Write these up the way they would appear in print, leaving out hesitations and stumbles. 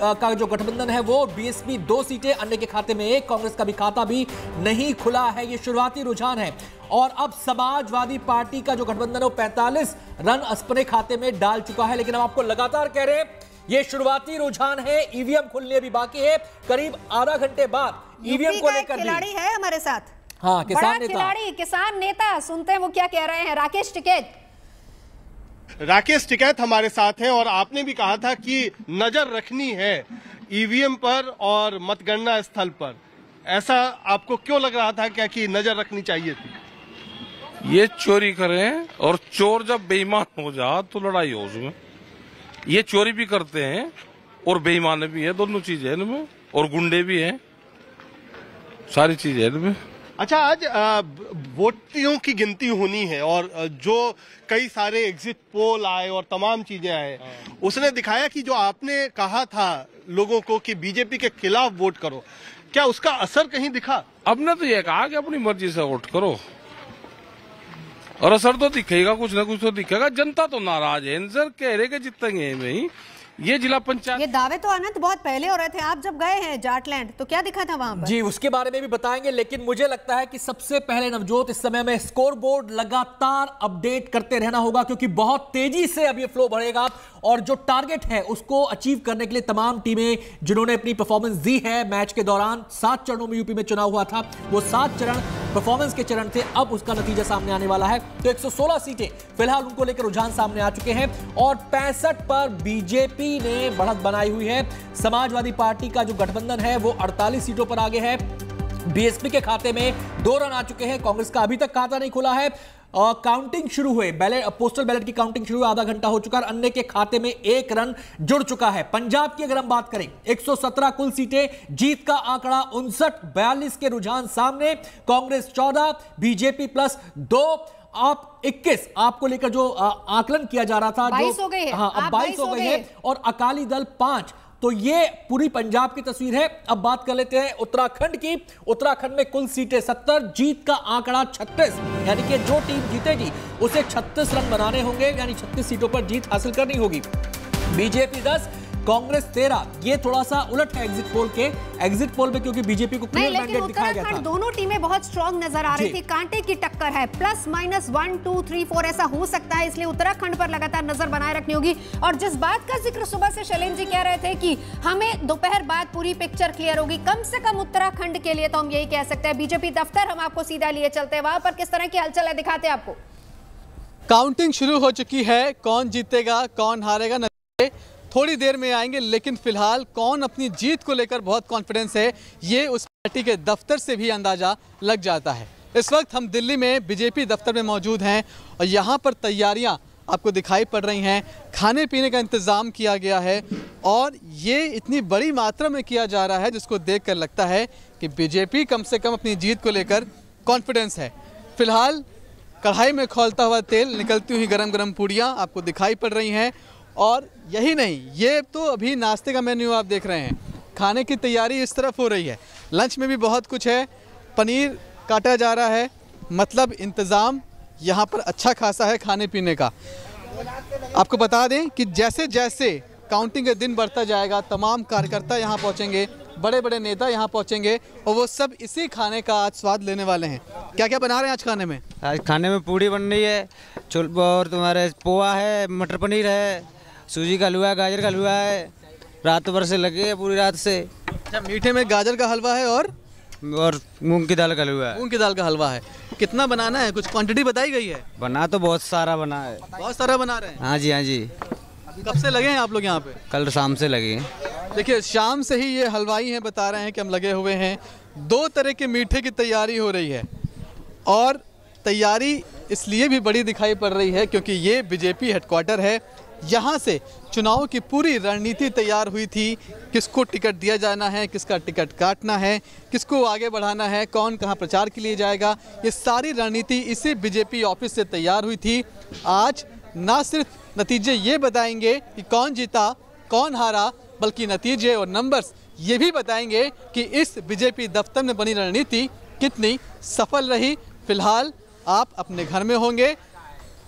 का जो गठबंधन है वो बीएसपी 2 सीटें, अन्य के खाते में 1, कांग्रेस का भी खाता भी नहीं खुला है। ये शुरुआती रुझान है और अब समाजवादी पार्टी का जो गठबंधन है वो 45 रन अपने खाते में डाल चुका है। लेकिन हम आपको लगातार कह रहे हैं ये शुरुआती रुझान है, ईवीएम खुलने भी बाकी है। करीब आधा घंटे बाद ईवीएम को लेकर खिलाड़ी है हमारे साथ, हाँ, किसान नेता, खिलाड़ी, किसान नेता, सुनते हैं वो क्या कह रहे हैं। राकेश टिकैत हमारे साथ हैं और आपने भी कहा था कि नजर रखनी है ईवीएम पर और मतगणना स्थल पर। ऐसा आपको क्यों लग रहा था क्या कि नजर रखनी चाहिए थी? ये चोरी करें और चोर जब बेईमान हो जा तो लड़ाई हो उसमें। ये चोरी भी करते हैं और बेईमान भी है, दोनों चीजें हैं इनमें, और गुंडे भी हैं, सारी चीजें हैं इनमें। अच्छा, आज वोटियों की गिनती होनी है और जो कई सारे एग्जिट पोल आए और तमाम चीजें आए, उसने दिखाया कि जो आपने कहा था लोगों को कि बीजेपी के खिलाफ वोट करो, क्या उसका असर कहीं दिखा? अब ने तो ये कहा कि अपनी मर्जी से वोट करो और असर तो दिखेगा, कुछ ना कुछ तो दिखेगा। जनता तो नाराज है इनसे, कह रहे कि जीतेंगे नहीं। ये जिला पंचायत, ये दावे तो अनंत बहुत पहले हो रहे थे। आप जब गए हैं जाटलैंड तो क्या दिखा था वहां पर? जी, उसके बारे में भी बताएंगे, लेकिन मुझे लगता है कि सबसे पहले नवजोत इस समय में स्कोर बोर्ड लगातार अपडेट करते रहना होगा, क्योंकि बहुत तेजी से अब ये फ्लो बढ़ेगा और जो टारगेट है उसको अचीव करने के लिए तमाम टीमें जिन्होंने अपनी परफॉर्मेंस दी है मैच के दौरान, 7 चरणों में यूपी में चुनाव हुआ था, वो 7 चरण परफॉर्मेंस के चरण थे, अब उसका नतीजा सामने आने वाला है। तो 116 सीटें फिलहाल उनको लेकर रुझान सामने आ चुके हैं और 65 पर बीजेपी ने बढ़त बनाई हुई है। समाजवादी पार्टी का जो गठबंधन है वो 48 सीटों पर आगे है। बीएसपी के खाते में 2 रन आ चुके हैं, कांग्रेस का अभी तक खाता नहीं खुला है। काउंटिंग शुरू हुए, पोस्टल बैलेट की काउंटिंग शुरू हुई, आधा घंटा हो चुका है, अन्य के खाते में 1 रन जुड़ चुका है। पंजाब की अगर हम बात करें, 117 कुल सीटें, जीत का आंकड़ा 59-42 के रुझान सामने, कांग्रेस 14, बीजेपी +2, आप 21 आपको लेकर जो आकलन किया जा रहा था, 22 हो गई है। हाँ, अब 22 हो गई है और अकाली दल 5। तो ये पूरी पंजाब की तस्वीर है। अब बात कर लेते हैं उत्तराखंड की। उत्तराखंड में कुल सीटें 70, जीत का आंकड़ा 36, यानी कि जो टीम जीतेगी उसे 36 रन बनाने होंगे, यानी 36 सीटों पर जीत हासिल करनी होगी। बीजेपी 10, कांग्रेस 13। ये थोड़ा सा उलट है एग्जिट पोल में, क्योंकि बीजेपी को क्लियर मैंडेट दिखाया गया था। दोनों टीमें बहुत स्ट्रांग नजर आ रही थी, कांटे की टक्कर है, ±1, 2, 3, 4 ऐसा हो सकता है, इसलिए उत्तराखंड पर लगातार नजर बनाए रखनी होगी। और जिस बात का जिक्र सुबह से शैलेंद्र जी कह रहे थे कि हमें दोपहर बाद पूरी पिक्चर क्लियर होगी, कम से कम उत्तराखंड के लिए तो हम यही कह सकते हैं। बीजेपी दफ्तर हम आपको सीधा लिए चलते हैं, वहां पर किस तरह की हलचल है दिखाते हैं आपको। काउंटिंग शुरू हो चुकी है, कौन जीतेगा कौन हारेगा थोड़ी देर में आएंगे, लेकिन फिलहाल कौन अपनी जीत को लेकर बहुत कॉन्फिडेंस है ये उस पार्टी के दफ्तर से भी अंदाजा लग जाता है। इस वक्त हम दिल्ली में बीजेपी दफ्तर में मौजूद हैं और यहाँ पर तैयारियाँ आपको दिखाई पड़ रही हैं, खाने पीने का इंतज़ाम किया गया है और ये इतनी बड़ी मात्रा में किया जा रहा है जिसको देखकर लगता है कि बीजेपी कम से कम अपनी जीत को लेकर कॉन्फिडेंस है। फिलहाल कढ़ाई में खौलता हुआ तेल, निकलती हुई गरम गरम पूड़ियाँ आपको दिखाई पड़ रही हैं और यही नहीं, ये तो अभी नाश्ते का मेन्यू आप देख रहे हैं, खाने की तैयारी इस तरफ हो रही है। लंच में भी बहुत कुछ है, पनीर काटा जा रहा है, मतलब इंतज़ाम यहाँ पर अच्छा खासा है खाने पीने का। आपको बता दें कि जैसे जैसे काउंटिंग का दिन बढ़ता जाएगा, तमाम कार्यकर्ता यहाँ पहुँचेंगे, बड़े बड़े नेता यहाँ पहुँचेंगे और वो सब इसी खाने का आज स्वाद लेने वाले हैं। क्या क्या बना रहे हैं आज खाने में? आज खाने में पूड़ी बन रही है, और तुम्हारे पोहा है, मटर पनीर है, सूजी का हलवा है, गाजर का हलवा है, रात भर से लगे है, पूरी रात से। अच्छा, मीठे में गाजर का हलवा है और मूंग की दाल का हलवा है। मूंग की दाल का हलवा है। कितना बनाना है, कुछ क्वांटिटी बताई गई है? बना तो बहुत सारा बना है। बहुत सारा बना रहे हैं? हाँ जी, हाँ जी। कब से लगे हैं आप लोग यहाँ पे? कल शाम से लगे हैं। देखिए, शाम से ही ये हलवाई हैं बता रहे हैं कि हम लगे हुए हैं। 2 तरह के मीठे की तैयारी हो रही है और तैयारी इसलिए भी बड़ी दिखाई पड़ रही है क्योंकि ये बीजेपी हेडक्वार्टर है। यहाँ से चुनाव की पूरी रणनीति तैयार हुई थी, किसको टिकट दिया जाना है, किसका टिकट काटना है, किसको आगे बढ़ाना है, कौन कहाँ प्रचार के लिए जाएगा, ये सारी रणनीति इसी बीजेपी ऑफिस से तैयार हुई थी। आज ना सिर्फ नतीजे ये बताएंगे कि कौन जीता कौन हारा, बल्कि नतीजे और नंबर्स ये भी बताएंगे कि इस बीजेपी दफ्तर में बनी रणनीति कितनी सफल रही। फिलहाल आप अपने घर में होंगे,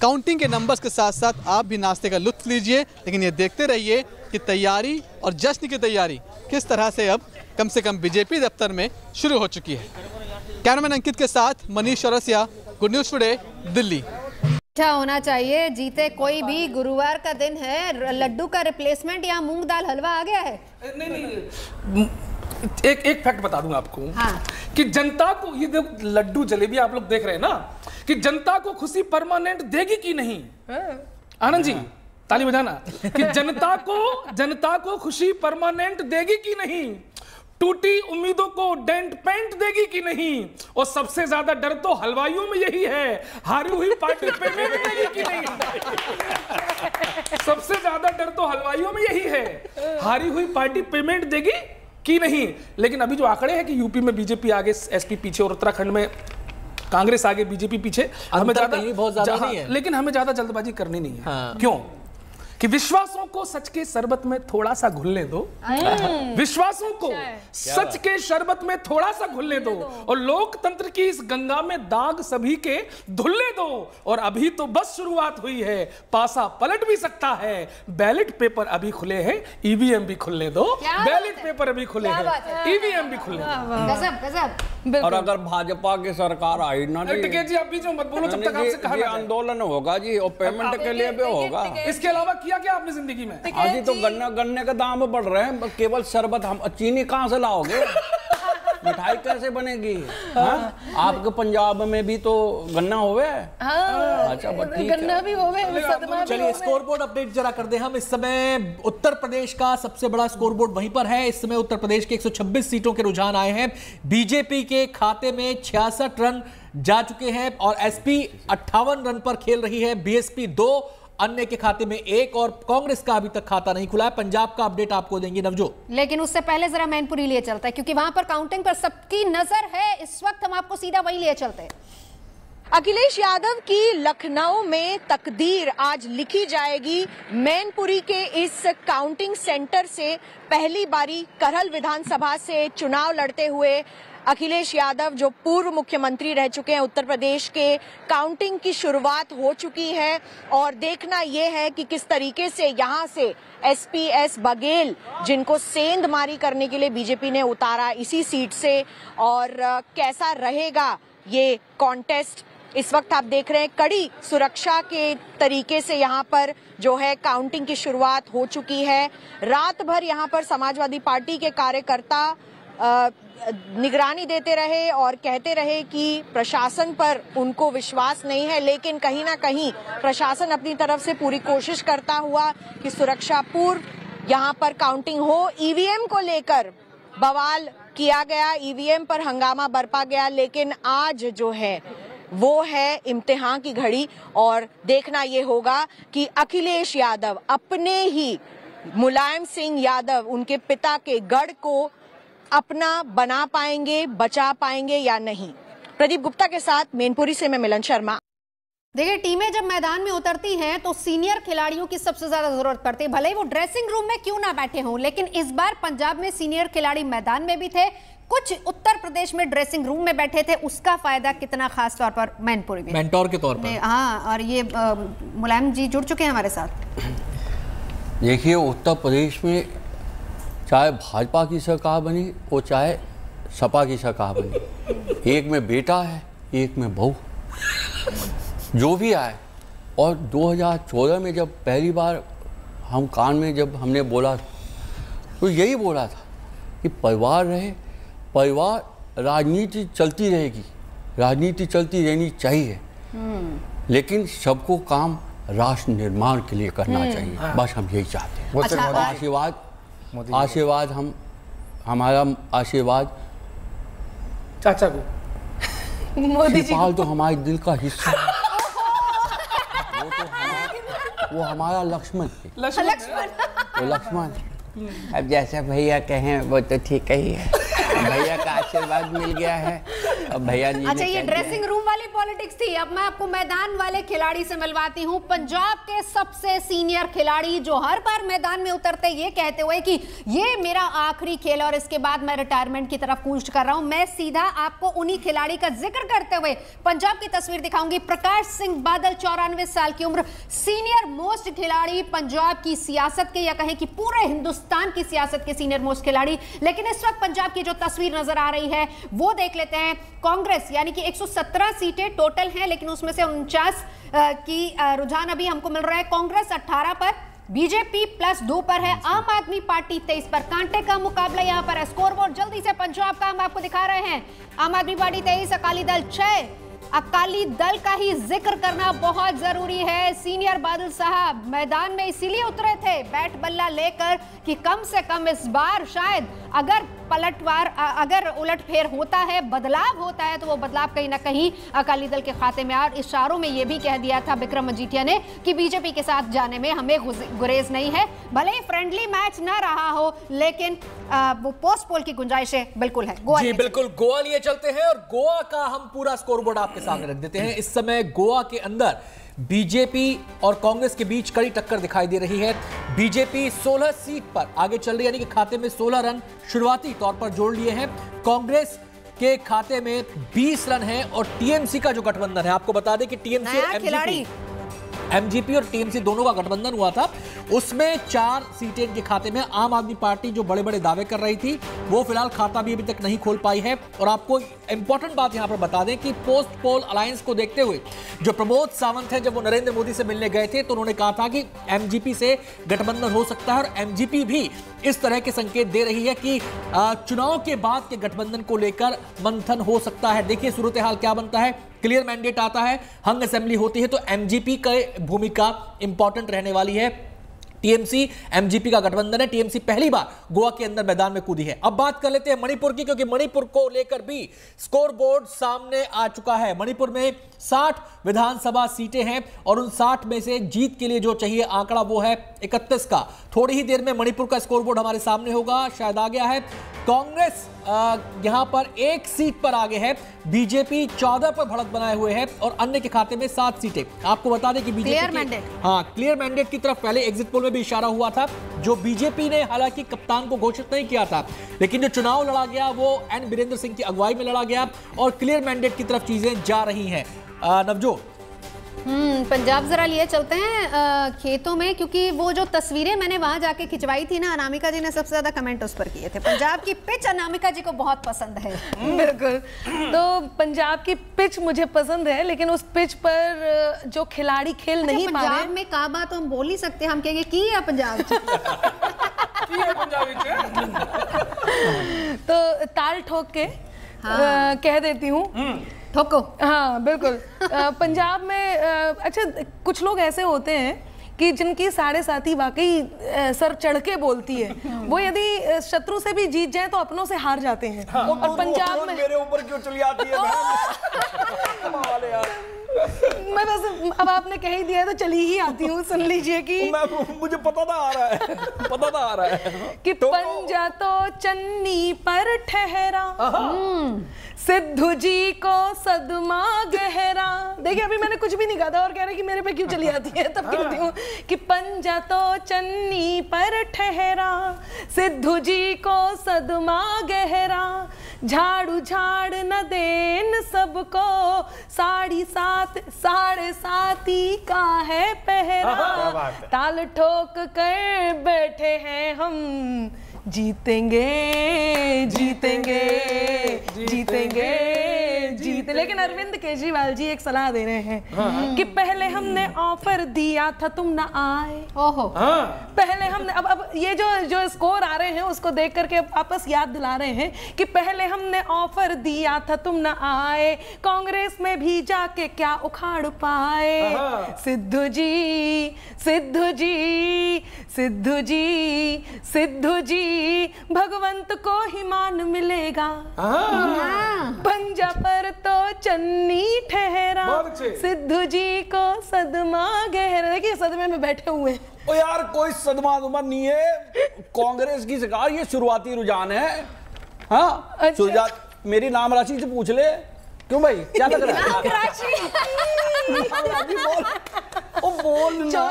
काउंटिंग के नंबर्स के साथ साथ आप भी नाश्ते का लुत्फ लीजिए, लेकिन ये देखते रहिए कि तैयारी और जश्न की तैयारी किस तरह से अब कम से कम बीजेपी दफ्तर में शुरू हो चुकी है। कैमरामैन अंकित के साथ Manish Chaurasia, good news today, Delhi. अच्छा होना चाहिए, जीते कोई भी। गुरुवार का दिन है, लड्डू का रिप्लेसमेंट या मूंग दाल हलवा आ गया है। नहीं, एक फैक्ट बता दूं आपको। हाँ। कि जनता को ये लड्डू जलेबी आप लोग देख रहे हैं ना, कि जनता को खुशी परमानेंट देगी कि नहीं। आनंद जी ताली बजाना। कि जनता को खुशी परमानेंट देगी कि नहीं, टूटी उम्मीदों को डेंट पेंट देगी कि नहीं, और सबसे ज्यादा डर तो हलवाइयों में यही है, हारी हुई पार्टी पेमेंट देगी कि नहीं। सबसे ज्यादा डर तो हलवाइयों में यही है, हारी हुई पार्टी पेमेंट देगी कि नहीं। लेकिन अभी जो आंकड़े हैं कि यूपी में बीजेपी आगे, एसपी पीछे, और उत्तराखंड में कांग्रेस आगे, बीजेपी पीछे, हमें बहुत ज्यादा नहीं है। लेकिन हमें ज्यादा जल्दबाजी करनी नहीं है। हाँ। क्यों? कि विश्वासों को सच के शरबत में थोड़ा सा घुलने दो, विश्वासों को सच के शरबत में थोड़ा सा घुलने दो, और लोकतंत्र की इस गंगा में दाग सभी के धुलने दो। और अभी तो बस शुरुआत हुई है, पासा पलट भी सकता है, बैलेट पेपर अभी खुले हैं, ईवीएम भी खुलने दो। बैलेट पेपर अभी खुले हैं, ईवीएम भी खुलने दो। गजब गजब। और अगर भाजपा की सरकार आई ना टिकैत जी, आप बीच में मत बोलो, जब तक आपसे कहा आंदोलन होगा जी, और पेमेंट के लिए भी होगा। इसके अलावा क्या आपने जिंदगी में? अभी तो गन्ने के दाम बढ़ रहे हैं, केवल शरबत। हम चीनी कहाँ से लाओगे? मिठाई कैसे बनेगी? आपके पंजाब में भी तो गन्ना होवे। अच्छा, गन्ना भी होवे, सदमा भी। चलिए स्कोरबोर्ड अपडेट जरा कर दें हम। इस समय उत्तर प्रदेश का सबसे बड़ा स्कोरबोर्ड वहीं पर है। इस समय उत्तर प्रदेश के 126 सीटों के रुझान आए हैं। बीजेपी के खाते में 66 रन जा चुके हैं, और एसपी 58 रन पर खेल रही है, बीएसपी 2, अन्य के खाते में 1, और कांग्रेस का अभी तक खाता नहीं खुला है। पंजाब का अपडेट आपको देंगे नवजोत, लेकिन उससे पहले जरा मैनपुरी लिए चलता है, क्योंकि वहां पर काउंटिंग पर सबकी नजर है। इस वक्त हम आपको सीधा वही लिए चलते हैं। अखिलेश यादव की लखनऊ में तकदीर आज लिखी जाएगी। मैनपुरी के इस काउंटिंग सेंटर से पहली बारी करहल विधानसभा से चुनाव लड़ते हुए अखिलेश यादव, जो पूर्व मुख्यमंत्री रह चुके हैं उत्तर प्रदेश के, काउंटिंग की शुरुआत हो चुकी है। और देखना यह है कि किस तरीके से यहां से एसपीएस बघेल, जिनको सेंधमारी करने के लिए बीजेपी ने उतारा इसी सीट से, और कैसा रहेगा ये कॉन्टेस्ट। इस वक्त आप देख रहे हैं कड़ी सुरक्षा के तरीके से यहाँ पर जो है काउंटिंग की शुरुआत हो चुकी है। रात भर यहाँ पर समाजवादी पार्टी के कार्यकर्ता निगरानी देते रहे और कहते रहे कि प्रशासन पर उनको विश्वास नहीं है, लेकिन कहीं ना कहीं प्रशासन अपनी तरफ से पूरी कोशिश करता हुआ कि सुरक्षा पूर्व यहाँ पर काउंटिंग हो। ईवीएम को लेकर बवाल किया गया, ईवीएम पर हंगामा बरपा गया, लेकिन आज जो है वो है इम्तिहान की घड़ी, और देखना ये होगा कि अखिलेश यादव अपने ही मुलायम सिंह यादव, उनके पिता के गढ़ को अपना बना पाएंगे, बचा पाएंगे या नहीं। प्रदीप गुप्ता के साथ मैनपुरी से मैं मिलन शर्मा। देखिए, टीमें जब मैदान में उतरती हैं तो सीनियर खिलाड़ियों की सबसे ज्यादा जरूरत पड़ती है, भले ही वो ड्रेसिंग रूम में क्यों ना बैठे हों। लेकिन इस बार पंजाब में सीनियर खिलाड़ी मैदान में भी थे, कुछ उत्तर प्रदेश में ड्रेसिंग रूम में बैठे थे। उसका फायदा कितना, खास तौर पर मैनपुरी में मेंटोर के तौर पर। हाँ, और ये मुलायम जी जुड़ चुके हैं हमारे साथ। देखिए, उत्तर प्रदेश में चाहे भाजपा की सरकार बनी और चाहे सपा की सरकार बनी, एक में बेटा है, एक में बहू, जो भी आए। और 2014 में जब पहली बार हम कान में जब हमने बोला तो यही बोला था कि परिवार रहे, परिवार, राजनीति चलती रहेगी, राजनीति चलती रहनी चाहिए, लेकिन सबको काम राष्ट्र निर्माण के लिए करना चाहिए। बस हम यही चाहते हैं। अच्छा, आशीर्वाद हमारा आशीर्वाद चाचा को, मोदी जी तो हमारे दिल का हिस्सा है। वो हमारा लक्ष्मण अब जैसा भैया कहें वो तो ठीक ही है। भैया का आशीर्वाद मिल गया है, भैया जी अच्छा, ये ड्रेसिंग रूम वाली पॉलिटिक्स थी। अब मैं आपको मैदान वाले खिलाड़ी से मिलवाती हूँ। पंजाब के सबसे सीनियर खिलाड़ी जो हर बार मैदान में उतरते ये कहते हुए कि ये मेरा आखिरी खेल और इसके बाद मैं रिटायरमेंट की तरफ कूच कर रहा हूं। मैं सीधा आपको उन्हीं खिलाड़ी का जिक्र करते हुए पंजाब की तस्वीर दिखाऊंगी। प्रकाश सिंह बादल, 94 साल की उम्र, सीनियर मोस्ट खिलाड़ी पंजाब की सियासत के, या कहें कि पूरे हिंदुस्तान की सियासत के सीनियर मोस्ट खिलाड़ी। लेकिन इस वक्त पंजाब की जो तस्वीर नजर आ रही है वो देख लेते हैं। कांग्रेस यानी कि 117 सीटें टोटल हैं, लेकिन उसमें से 49 की रुझान अभी हमको मिल रहा है। कांग्रेस 18 पर, बीजेपी +2 पर है, आम आदमी पार्टी 23 पर। कांटे का मुकाबला यहां पर है। स्कोरबोर्ड जल्दी से पंजाब का हम आपको दिखा रहे हैं। आम आदमी पार्टी 23, अकाली दल 6। अकाली दल का ही जिक्र करना बहुत जरूरी है। सीनियर बादल साहब मैदान में इसीलिए उतरे थे बैट बल्ला लेकर कि कम से कम इस बार शायद अगर पलटवार, अगर उलटफेर होता है, बदलाव होता है, तो वो बदलाव कहीं ना कहीं अकाली दल के खाते में। और इशारों में ये भी कह दिया था विक्रम मजीठिया ने कि बीजेपी के साथ जाने में हमें गुरेज नहीं है। भले ही फ्रेंडली मैच ना रहा हो, लेकिन वो पोस्ट पोल की गुंजाइशें बिल्कुल है। गोवा जी बिल्कुल, गोवा लिए चलते हैं और गोवा का हम पूरा स्कोरबोर्ड आपके सामने रख देते हैं। इस समय गोवा के अंदर बीजेपी और कांग्रेस के बीच कड़ी टक्कर दिखाई दे रही है। बीजेपी 16 सीट पर आगे चल रही है, यानी कि खाते में 16 रन शुरुआती तौर पर जोड़ लिए हैं। कांग्रेस के खाते में 20 रन है और टीएमसी का जो गठबंधन है, आपको बता दें कि टीएमसी और एमजीपी और टीएमसी दोनों का गठबंधन हुआ था, उसमें 4 सीटें इनके खाते में। आम आदमी पार्टी जो बड़े बड़े दावे कर रही थी वो फिलहाल खाता भी अभी तक नहीं खोल पाई है। और आपको इंपॉर्टेंट बात यहां पर बता दें कि पोस्ट पोल अलायंस को देखते हुए जो प्रमोद सावंत हैं, जब वो नरेंद्र मोदी से मिलने गए थे तो उन्होंने कहा था कि एमजीपी से गठबंधन हो सकता है। और एमजीपी भी इस तरह के संकेत दे रही है कि चुनाव के बाद के गठबंधन को लेकर मंथन हो सकता है। देखिए सूरत हाल क्या बनता है। क्लियर मैंडेट आता है, हंग असेंबली होती है, तो एमजीपी की भूमिका इंपॉर्टेंट रहने वाली है। टीएमसी एमजीपी का गठबंधन है। टीएमसी पहली बार गोवा के अंदर मैदान में कूदी है। अब बात कर लेते हैं मणिपुर की, क्योंकि मणिपुर को लेकर भी स्कोरबोर्ड सामने आ चुका है। मणिपुर में 60 विधानसभा सीटें हैं और उन 60 में से जीत के लिए जो चाहिए आंकड़ा वो है 31 का। थोड़ी ही देर में मणिपुर का स्कोरबोर्ड हमारे सामने होगा, शायद आ गया है। कांग्रेस यहां पर 1 सीट पर आगे है, बीजेपी 14 पर बढ़त बनाए हुए है और अन्य के खाते में 7 सीटें। आपको बता दें कि बीजेपी क्लियर मैंडेट की तरफ पहले एग्जिट पोल में भी इशारा हुआ था, जो बीजेपी ने हालांकि कप्तान को घोषित नहीं किया था, लेकिन जो चुनाव लड़ा गया वो एन बीरेंद्र सिंह की अगुवाई में लड़ा गया और क्लियर मैंडेट की तरफ चीजें जा रही हैं। नवजोत, पंजाब जरा लिए चलते हैं खेतों में, क्योंकि वो जो तस्वीरें मैंने वहां जाके खिंचवाई थी ना, अनामिका जी ने सबसे ज्यादा कमेंट उस पर किए थे। पंजाब की पिच अनामिका जी को बहुत पसंद है। बिल्कुल, तो पंजाब की पिच मुझे पसंद है, लेकिन उस पिच पर जो खिलाड़ी खेल नहीं पा रहे। पंजाब में काबा तो हम बोल ही सकते हैं, हम कहेंगे की है पंजाब तो ताल ठोक के कह देती हूँ, ठोको। हाँ बिल्कुल। पंजाब में अच्छा कुछ लोग ऐसे होते हैं कि जिनकी साढ़े साथी वाकई सर चढ़ के बोलती है, वो यदि शत्रु से भी जीत जाए तो अपनों से हार जाते हैं। हाँ, और पंजाब में मेरे ऊपर क्यों चली आती है मैं बस अब आपने कह ही दिया है तो चली ही आती हूँ। सुन लीजिए कि मुझे पता था आ रहा है, पता था आ रहा है कि पंजा तो चन्नी पर ठहरा, सिद्धू जी को सदमा गहरा। देखिए अभी मैंने कुछ भी नहीं कहा था और कह रहे कि मेरे पे क्यों चली आती है, तब कहती हूँ कि पंजा तो चन्नी पर ठहरा, सिद्धू जी को सदमा गहरा, झाड़ू झाड़ न देन सबको, 7.5 का है पहरा, ताल ठोक कर बैठे हैं हम, जीतेंगे जीतेंगे जीतेंगे जीते। लेकिन अरविंद केजरीवाल जी एक सलाह दे रहे हैं कि पहले हमने ऑफर दिया था तुम ना आए। ओहो, पहले हमने अब ये जो स्कोर आ रहे हैं उसको देख करके वापस याद दिला रहे हैं कि पहले हमने ऑफर दिया था तुम ना आए, कांग्रेस में भी जाके क्या उखाड़ पाए। सिद्धू जी सिद्धू जी सिद्धू जी सिद्धू जी, भगवंत को ही मान मिलेगा, पंजा पर तो चन्नी ठहरा, सिद्धू जी को सदमा गहरा। देखिए सदमे में बैठे हुए हैं। ओ यार कोई सदमा नहीं है, कांग्रेस की सरकार ये शुरुआती रुझान है। हाँ अच्छा। मेरी नाम राशि से पूछ ले, क्यों भाई, क्या लग रहा है? नाम राशि बोल ना।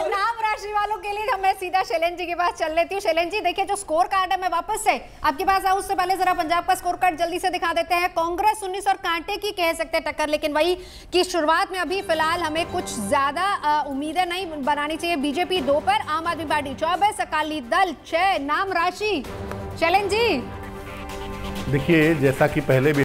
नाम राशि वालों के लिए मैं सीधा शैलेंद्र जी के पास चल लेती हूँ। शैलेंद्र जी देखिए, जो स्कोर कार्ड है मैं वापस से आपके पास आऊँ उससे पहले जरा पंजाब का स्कोर कार्ड जल्दी से दिखा देते हैं। कांग्रेस 19 और कांटे की कह सकते हैं टक्कर, लेकिन वही कि शुरुआत में अभी फिलहाल हमें कुछ ज्यादा उम्मीदें नहीं बनानी चाहिए। बीजेपी 2 पर, आम आदमी पार्टी 24, अकाली दल 6, नाम राशि। शैलेंद्र जी देखिए, जैसा कि पहले भी